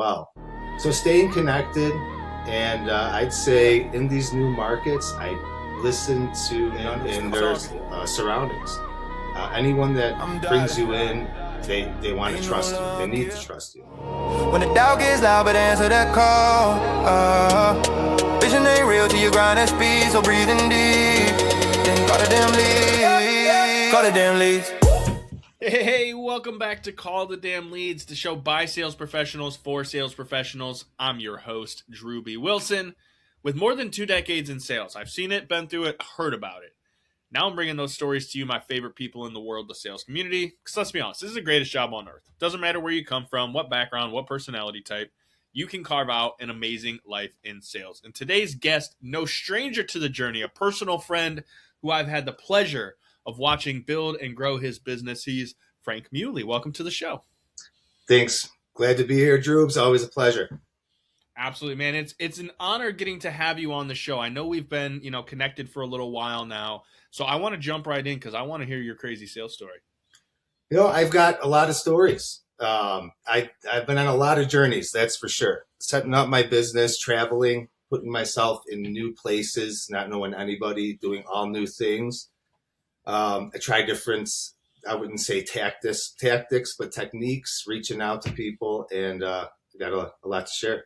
well. So staying connected, and I'd say in these new markets, I listen to in their surroundings. Anyone that brings you in, they want to trust you. They need to trust you. When the doubt gets loud, but answer that call. Vision ain't real till you grind that speed, so breathing deep. Then call the damn leads. Call the damn leads. Hey, welcome back to Call the Damn Leads, the show by sales professionals for sales professionals. I'm your host, Drewbie Wilson. With more than 2 decades in sales, I've seen it, been through it, heard about it. Now I'm bringing those stories to you, my favorite people in the world, the sales community. Because let's be honest, this is the greatest job on earth. Doesn't matter where you come from, what background, what personality type, you can carve out an amazing life in sales. And today's guest, no stranger to the journey, a personal friend who I've had the pleasure of watching build and grow his business. He's Frank Miulli. Welcome to the show. Thanks. Glad to be here, Drew. It's always a pleasure. Absolutely, man. It's an honor getting to have you on the show. I know we've been, connected for a little while now. So I want to jump right in because I want to hear your crazy sales story. I've got a lot of stories. I've been on a lot of journeys, that's for sure. Setting up my business, traveling, putting myself in new places, not knowing anybody, doing all new things. I tried different, I wouldn't say tactics, but techniques, reaching out to people, and got a lot to share.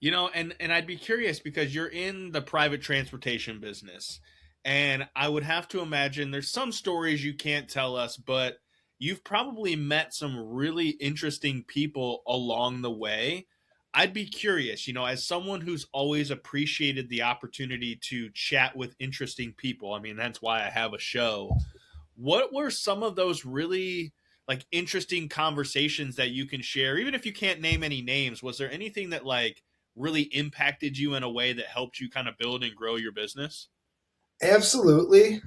And I'd be curious because you're in the private transportation business, and I would have to imagine there's some stories you can't tell us, but you've probably met some really interesting people along the way. I'd be curious, as someone who's always appreciated the opportunity to chat with interesting people. I mean, that's why I have a show. What were some of those really interesting conversations that you can share? Even if you can't name any names, was there anything that really impacted you in a way that helped you kind of build and grow your business? Absolutely.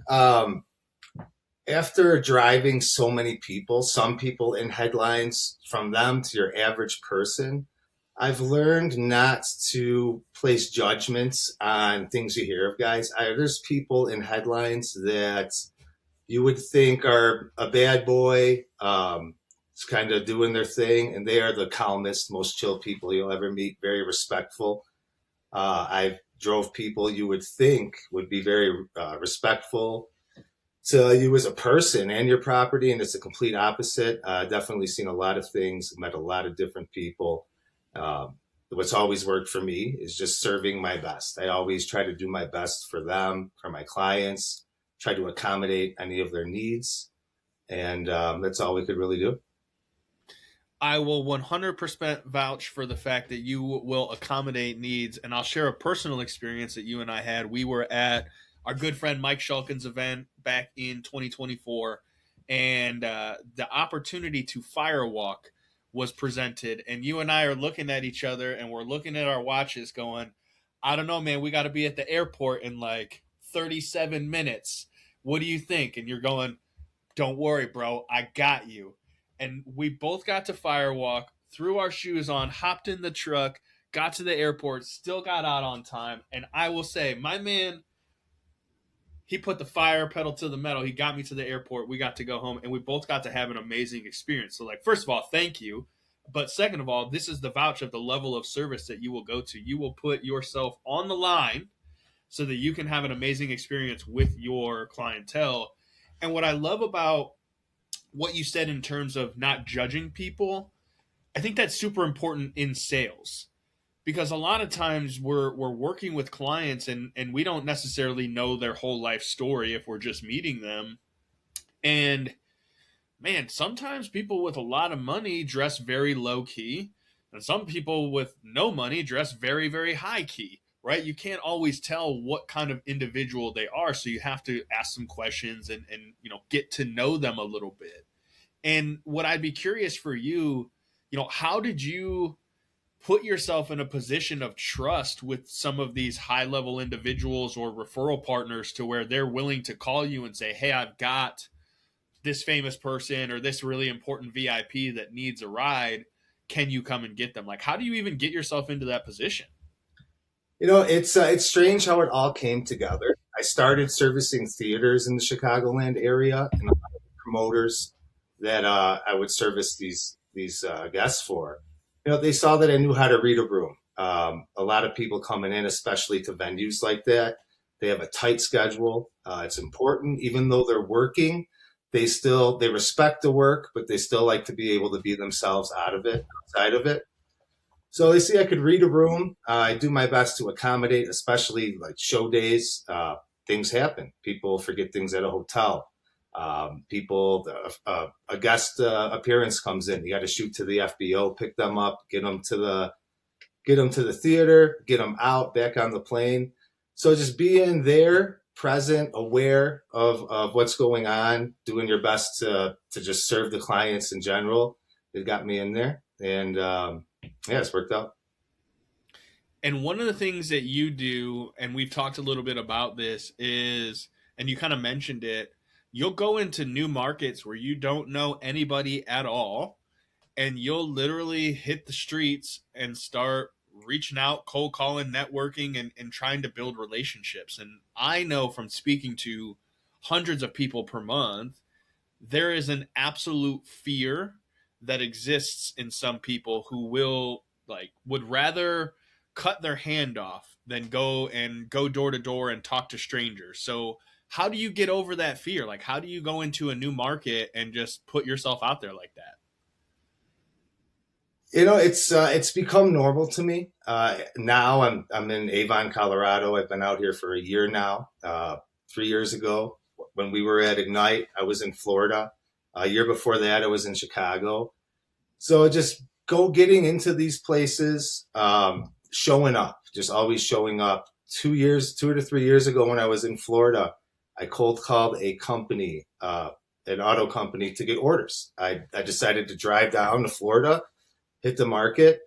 After driving so many people, some people in headlines, from them to your average person, I've learned not to place judgments on things you hear of, guys. There's people in headlines that you would think are a bad boy, it's kind of doing their thing, and they are the calmest, most chill people you'll ever meet, very respectful. I've drove people you would think would be very respectful to you as a person and your property, and it's a complete opposite. Definitely seen a lot of things, met a lot of different people. What's always worked for me is just serving my best. I always try to do my best for them, for my clients, try to accommodate any of their needs, and that's all we could really do. I will 100% vouch for the fact that you will accommodate needs, and I'll share a personal experience that you and I had. We were at our good friend Mike Shulkin's event back in 2024, and the opportunity to firewalk was presented, and you and I are looking at each other, and we're looking at our watches going, I don't know, man, we got to be at the airport in 37 minutes. What do you think? And you're going, don't worry, bro, I got you. And we both got to firewalk, threw our shoes on, hopped in the truck, got to the airport, still got out on time. And I will say, my man, he put the fire pedal to the metal. He got me to the airport. We got to go home, and we both got to have an amazing experience. So, first of all, thank you. But second of all, this is the vouch of the level of service that you will go to. You will put yourself on the line so that you can have an amazing experience with your clientele. And what I love about what you said in terms of not judging people, I think that's super important in sales, because a lot of times we're working with clients and we don't necessarily know their whole life story if we're just meeting them. And man, sometimes people with a lot of money dress very low key, and some people with no money dress very, very high key, right? You can't always tell what kind of individual they are. So you have to ask some questions and get to know them a little bit. And what I'd be curious for you, how did you put yourself in a position of trust with some of these high level individuals or referral partners to where they're willing to call you and say, hey, I've got this famous person or this really important VIP that needs a ride. Can you come and get them? How do you even get yourself into that position? It's strange how it all came together. I started servicing theaters in the Chicagoland area and a lot of promoters that I would service these guests for. they saw that I knew how to read a room. A lot of people coming in, especially to venues like that, they have a tight schedule. It's important, even though they're working, they respect the work, but they still like to be able to be themselves outside of it. So they see I could read a room. I do my best to accommodate, especially like show days. Things happen. People forget things at a hotel. A guest appearance comes in. You got to shoot to the FBO, pick them up, get them to the theater, get them out, back on the plane. So just being there, present, aware of what's going on, doing your best to just serve the clients in general. It got me in there, and yeah, it's worked out. And one of the things that you do, and we've talked a little bit about this, is, and you kind of mentioned it, you'll go into new markets where you don't know anybody at all, and you'll literally hit the streets and start reaching out, cold calling, networking, and trying to build relationships. And I know from speaking to hundreds of people per month, there is an absolute fear that exists in some people who would rather cut their hand off than go door to door and talk to strangers. So how do you get over that fear? Like, how do you go into a new market and just put yourself out there like that? It's become normal to me. Now I'm in Avon, Colorado. I've been out here for a year now. 3 years ago, when we were at Ignite, I was in Florida. A year before that, I was in Chicago. So just getting into these places, showing up, just always showing up. 2 to 3 years ago, when I was in Florida, I cold called a company, an auto company, to get orders. I decided to drive down to Florida, hit the market,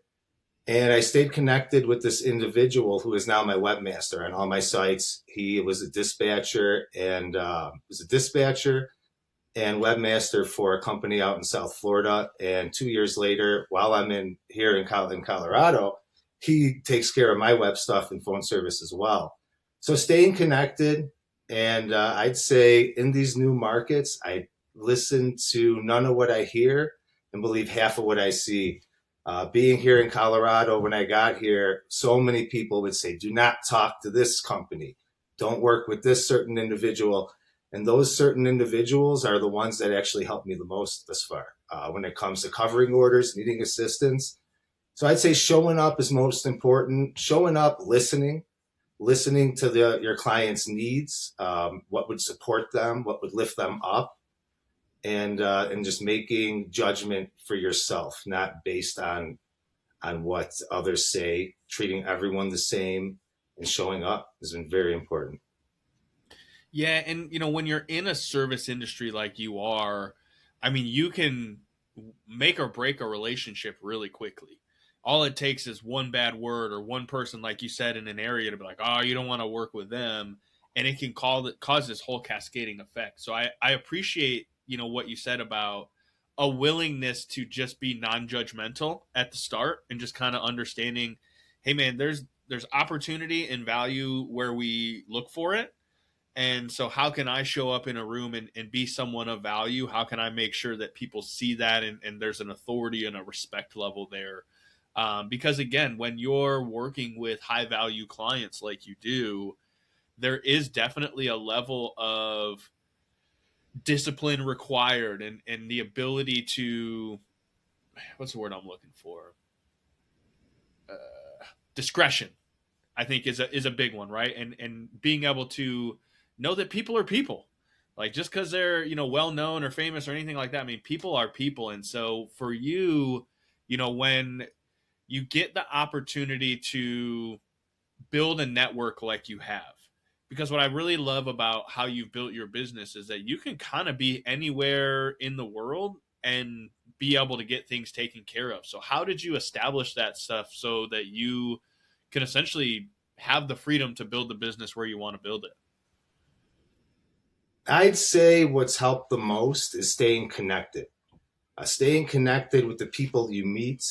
and I stayed connected with this individual who is now my webmaster on all my sites. He was a dispatcher and webmaster for a company out in South Florida. And 2 years later, while I'm here in Colorado, he takes care of my web stuff and phone service as well. So staying connected, and I'd say in these new markets, I listen to none of what I hear and believe half of what I see. Being here in Colorado, when I got here, so many people would say, do not talk to this company. Don't work with this certain individual. And those certain individuals are the ones that actually helped me the most thus far when it comes to covering orders, needing assistance. So I'd say showing up is most important. Showing up, listening to your client's needs, what would support them, what would lift them up, and just making judgment for yourself, not based on what others say. Treating everyone the same and showing up has been very important. Yeah, and when you're in a service industry like you are, I mean, you can make or break a relationship really quickly. All it takes is one bad word or one person, like you said, in an area to be like, oh, you don't want to work with them, and it can cause this whole cascading effect. So I appreciate what you said about a willingness to just be non-judgmental at the start and just kind of understanding, hey man, there's opportunity and value where we look for it. And so how can I show up in a room and be someone of value? How can I make sure that people see that and there's an authority and a respect level there? Because again, when you're working with high value clients like you do, there is definitely a level of discipline required and the ability to, what's the word I'm looking for? Discretion, I think is a big one, right? And being able to know that people are people. Like just because they're well known or famous or anything like that, I mean, people are people. And so for you, when you get the opportunity to build a network like you have, because what I really love about how you've built your business is that you can kind of be anywhere in the world and be able to get things taken care of. So how did you establish that stuff so that you can essentially have the freedom to build the business where you want to build it? I'd say what's helped the most is staying connected. Staying connected with the people you meet,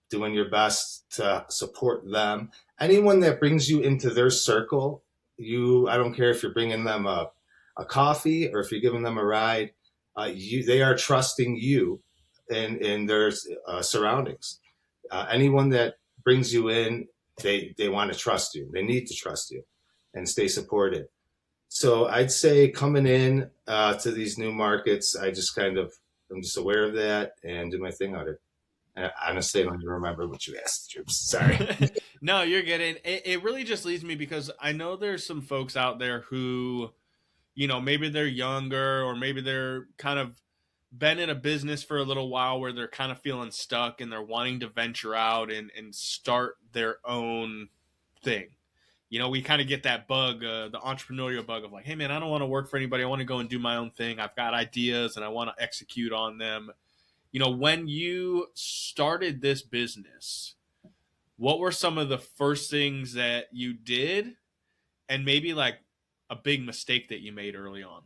doing your best to support them. Anyone that brings you into their circle, I don't care if you're bringing them a coffee or if you're giving them a ride, they are trusting you in their surroundings. Anyone that brings you in, they want to trust you. They need to trust you and stay supported. So I'd say coming in to these new markets, I'm just aware of that and do my thing on it. Honestly, I don't even remember what you asked, Troops. Sorry. No, you're getting it. Really just leads me because I know there's some folks out there who, maybe they're younger or maybe they're kind of been in a business for a little while where they're kind of feeling stuck and they're wanting to venture out and start their own thing. We kind of get that bug, the entrepreneurial bug of like, hey, man, I don't want to work for anybody. I want to go and do my own thing. I've got ideas and I want to execute on them. When you started this business, what were some of the first things that you did and maybe like a big mistake that you made early on?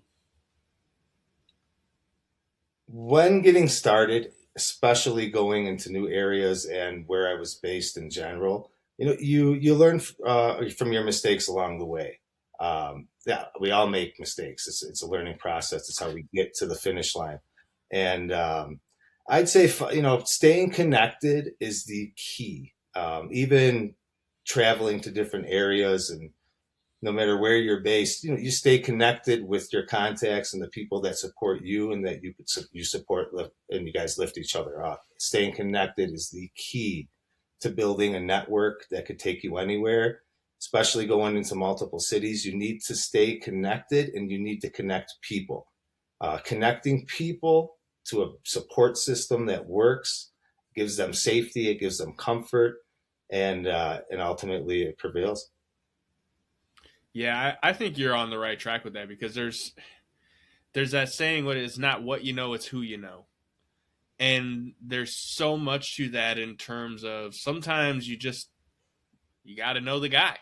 When getting started, especially going into new areas and where I was based in general, you learn from your mistakes along the way. Yeah, we all make mistakes. It's a learning process. It's how we get to the finish line. And I'd say staying connected is the key. Even traveling to different areas, and no matter where you're based, you stay connected with your contacts and the people that support you and that you support, and you guys lift each other up. Staying connected is the key to building a network that could take you anywhere, especially going into multiple cities. You need to stay connected and you need to connect people. Connecting people to a support system that works gives them safety, it gives them comfort, and ultimately it prevails. Yeah, I think you're on the right track with that because there's that saying, what is not what you know, it's who you know. And there's so much to that in terms of sometimes you got to know the guy.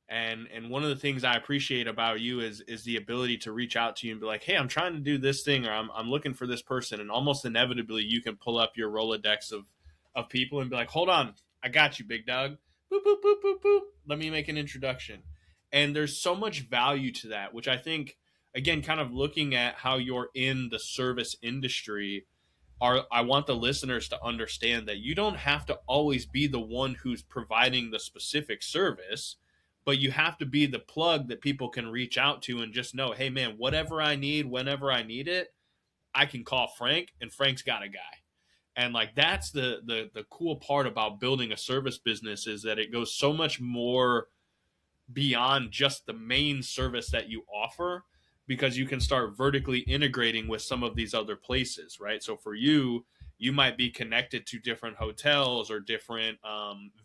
And one of the things I appreciate about you is the ability to reach out to you and be like, hey, I'm trying to do this thing, or I'm looking for this person, and almost inevitably you can pull up your Rolodex of people and be like, hold on, I got you, big dog. Boop boop boop boop boop. Let me make an introduction. And there's so much value to that, which I think, again, kind of looking at how you're in the service industry, I want the listeners to understand that you don't have to always be the one who's providing the specific service, but you have to be the plug that people can reach out to and just know, hey, man, whatever I need, whenever I need it, I can call Frank, and Frank's got a guy. And like that's the cool part about building a service business is that it goes so much more beyond just the main service that you offer, because you can start vertically integrating with some of these other places, right? So for you, you might be connected to different hotels or different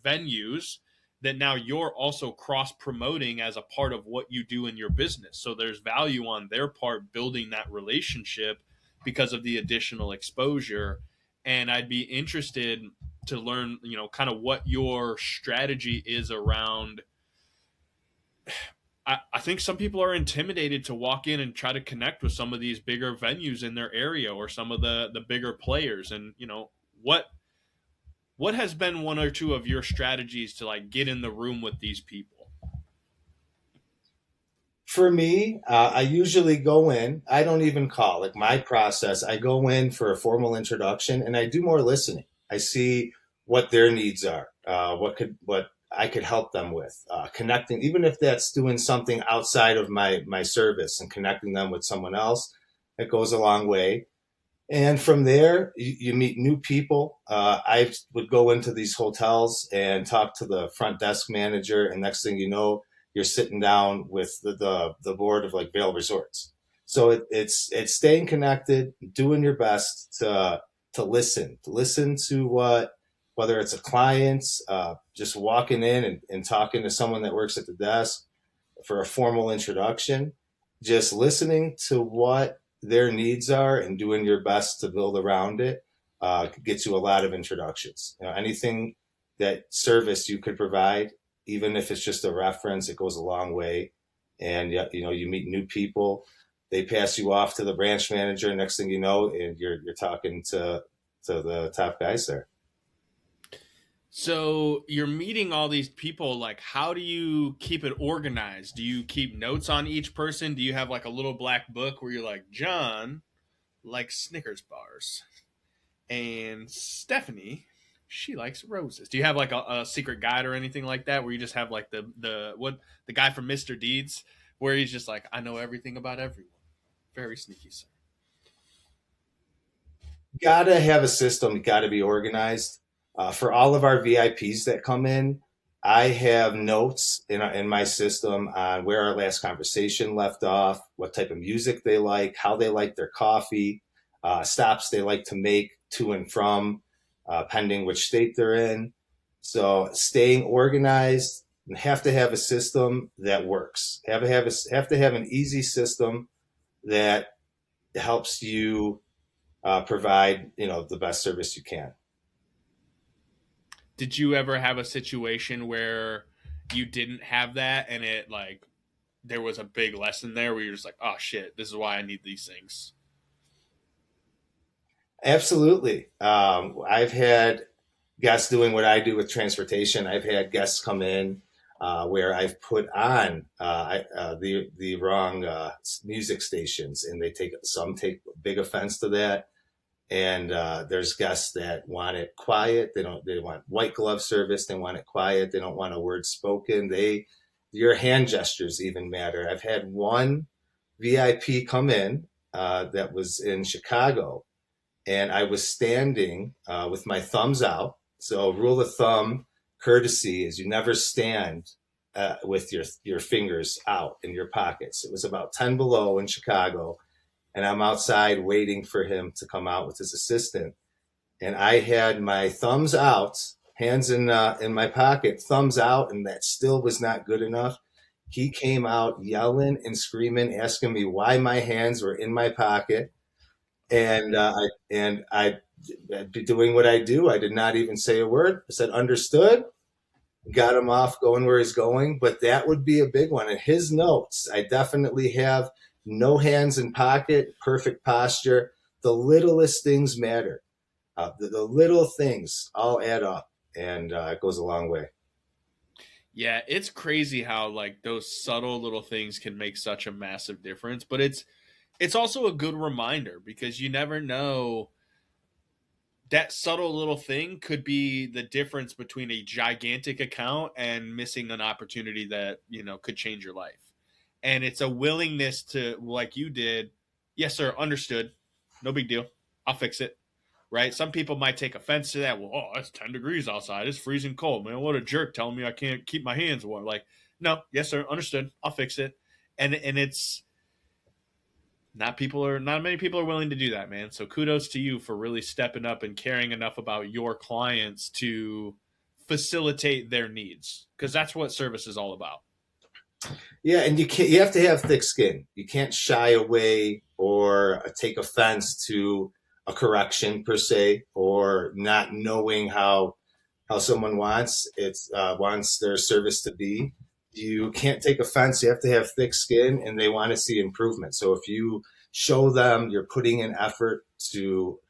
venues that now you're also cross promoting as a part of what you do in your business. So there's value on their part building that relationship because of the additional exposure. And I'd be interested to learn, kind of what your strategy is around. I think some people are intimidated to walk in and try to connect with some of these bigger venues in their area or some of the bigger players. And, what has been one or two of your strategies to like get in the room with these people? For me, I usually go in. I don't even call. Like my process, I go in for a formal introduction and I do more listening. I see what their needs are, what I could help them with, connecting, even if that's doing something outside of my service and connecting them with someone else. It goes a long way. And from there, you meet new people. I would go into these hotels and talk to the front desk manager, and next thing you know, you're sitting down with the board of like Vail Resorts. So it's staying connected, doing your best to listen to whether it's a client, just walking in and talking to someone that works at the desk for a formal introduction, just listening to what their needs are and doing your best to build around it gets you a lot of introductions. Anything that service you could provide, even if it's just a reference, it goes a long way. And you meet new people. They pass you off to the branch manager. Next thing you know, and you're talking to the top guys there. So you're meeting all these people. Like, how do you keep it organized? Do you keep notes on each person? Do you have like a little black book where you're like, John likes Snickers bars and Stephanie, She likes roses. Do you have like a secret guide or anything like that, where you just have like the guy from Mr. Deeds, where he's just like, I know everything about everyone. Very sneaky, sir. Gotta have a system, gotta be organized. For all of our VIPs that come in, I have notes in my system on where our last conversation left off, what type of music they like, how they like their coffee, stops they like to make to and from, pending which state they're in. So staying organized, and have to have a system that works. Have to have an easy system that helps you provide the best service you can. Did you ever have a situation where you didn't have that, and it like there was a big lesson there where you're just like, oh shit, this is why I need these things? Absolutely. I've had guests doing what I do with transportation. I've had guests come in where I've put on the wrong music stations, and some take big offense to that. And there's guests that want it quiet. They want white glove service. They want it quiet. They don't want a word spoken. Your hand gestures even matter. I've had one VIP come in that was in Chicago, and I was standing with my thumbs out. So rule of thumb, courtesy is you never stand with your fingers out in your pockets. It was about 10 below in Chicago, and I'm outside waiting for him to come out with his assistant. And I had my thumbs out, hands in my pocket, thumbs out, and that still was not good enough. He came out yelling and screaming, asking me why my hands were in my pocket, and I doing what I do. I did not even say a word. I said understood. Got him off going where he's going, but that would be a big one. In his notes, I definitely have no hands in pocket, perfect posture. The littlest things matter. The little things all add up, and it goes a long way. Yeah, it's crazy how like those subtle little things can make such a massive difference, but it's also a good reminder because you never know, that subtle little thing could be the difference between a gigantic account and missing an opportunity that, could change your life. And it's a willingness to, like you did, yes, sir, understood. No big deal. I'll fix it. Right? Some people might take offense to that. Well, oh, it's 10 degrees outside. It's freezing cold. Man, what a jerk telling me I can't keep my hands warm. Like, no, yes, sir, understood. I'll fix it. And it's not many people are willing to do that, man. So kudos to you for really stepping up and caring enough about your clients to facilitate their needs, because that's what service is all about. Yeah, and you have to have thick skin. You can't shy away or take offense to a correction per se, or not knowing how someone wants their service to be. You can't take offense. You have to have thick skin, and they want to see improvement. So if you show them you're putting in effort to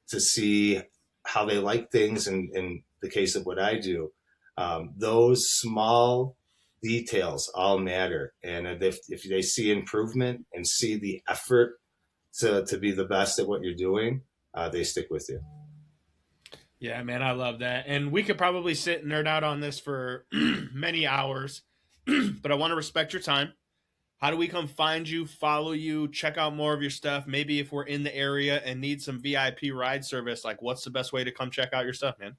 see how they like things, in the case of what I do, those small details all matter. And if they see improvement and see the effort to be the best at what you're doing, they stick with you. Yeah, man, I love that. And we could probably sit and nerd out on this for many hours, but I want to respect your time. How do we come find you, follow you, check out more of your stuff? Maybe if we're in the area and need some VIP ride service, like what's the best way to come check out your stuff, man?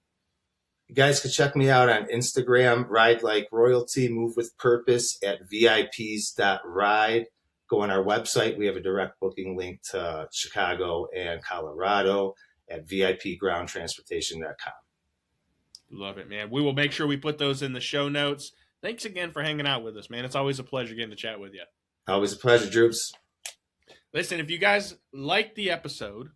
You guys can check me out on Instagram, Ride Like Royalty, Move with Purpose at VIPs.ride. Go on our website. We have a direct booking link to Chicago and Colorado at VIPgroundtransportation.com. Love it, man. We will make sure we put those in the show notes. Thanks again for hanging out with us, man. It's always a pleasure getting to chat with you. Always a pleasure, Drewbs. Listen, if you guys like the episode,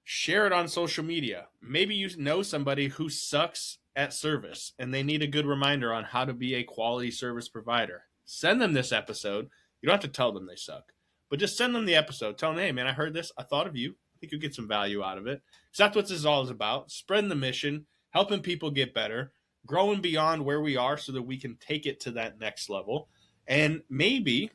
share it on social media. Maybe you know somebody who sucks at service and they need a good reminder on how to be a quality service provider. Send them this episode. You don't have to tell them they suck, but just send them the episode. Tell them, hey, man, I heard this. I thought of you. I think you'll get some value out of it. So that's what this is all about. Spreading the mission, helping people get better, growing beyond where we are so that we can take it to that next level. And maybe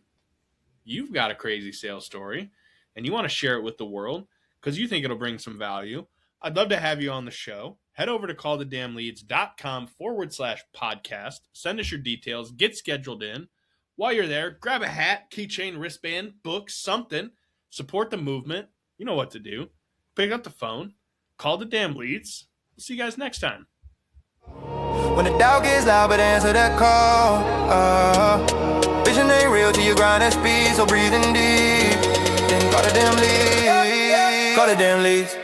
you've got a crazy sales story and you want to share it with the world because you think it'll bring some value. I'd love to have you on the show. head over to callthedamnleads.com/podcast. Send us your details. Get scheduled in. While you're there, grab a hat, keychain, wristband, book, something. Support the movement. You know what to do. Pick up the phone. Call the Damn Leads. We'll see you guys next time. When the doubt gets loud, but answer that call. Vision ain't real till you grind that speed, so breathing deep. Then call the damn leads. Call the damn leads.